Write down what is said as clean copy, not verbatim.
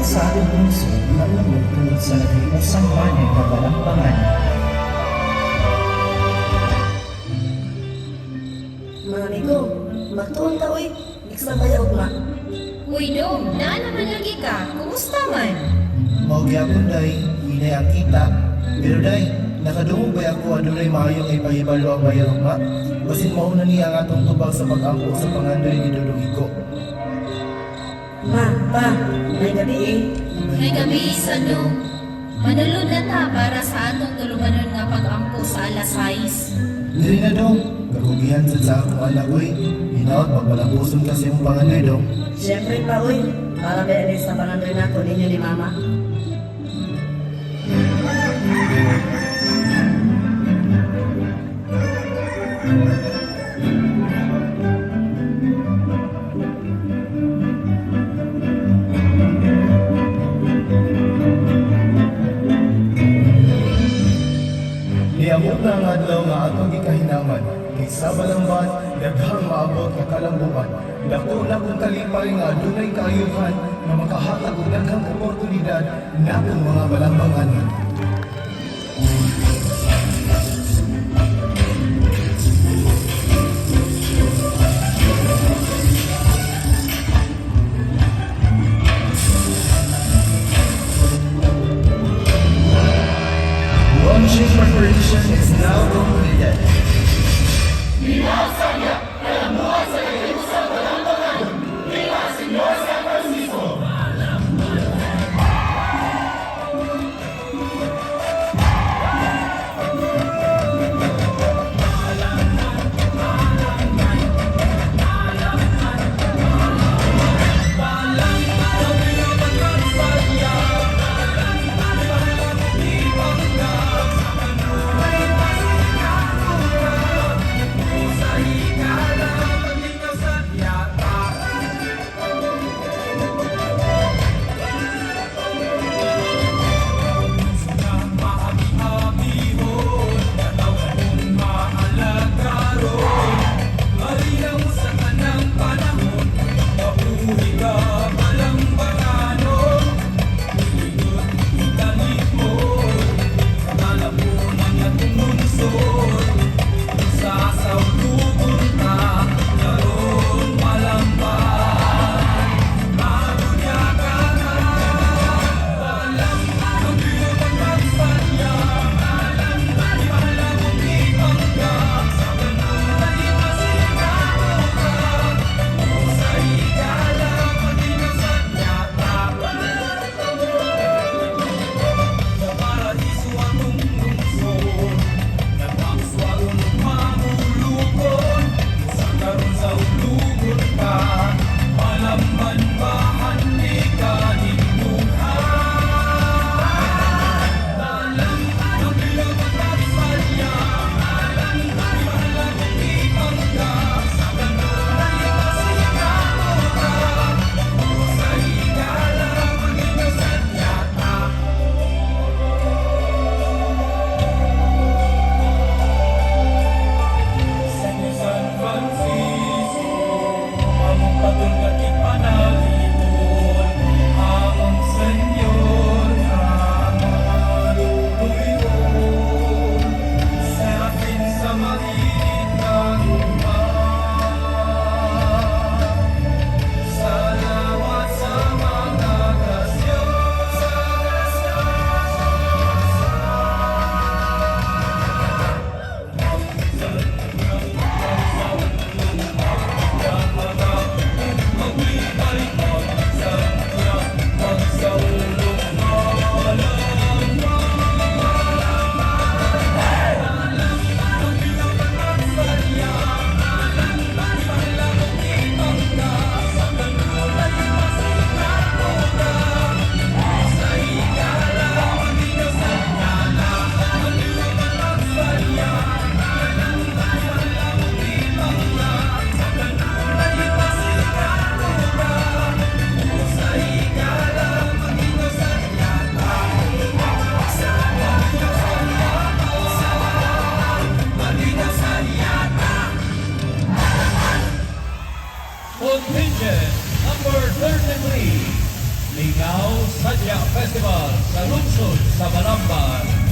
sa ating puso na umod tungod sa naghiusang manay na balambangan. Mga amigo, magtuon ta oy. Next na kaya ugma. Uy, Dong, naan naman lagi ka? Kumusta man? Maugyapon day, hinay ang kita. Pero day, nakadungog ba ako adunay maayong ay pahibalo ang bayang ma? Basin mauna niya ang atong tubag sa pag-ampo sa pangandoy ni Dudong Iko. Ma, pa, may gabi eh. May gabi, Dong. Manulod na ta para sa atong tulumanon nga pag-ampo sa alas 6. Dili na dong, kagugihan sa akong anak oy. Hinaot, magpalampuson kasi mong pangandoy dong. Siyempre pa oy. Para beres sa pangandoy nako ninyo ni mama. Niamot na ang adlaw nga atong gikahinaman. Kay sa balamban, daghang maabot nga kalambuan. Dako na kong kalipay nga adunay kaayuhan na makahatag og daghang oportunidad natong mga balambanganan. Launching preparation is now completed. Contingent number 33, Ligaw Festival sa lungsod sa Balamban.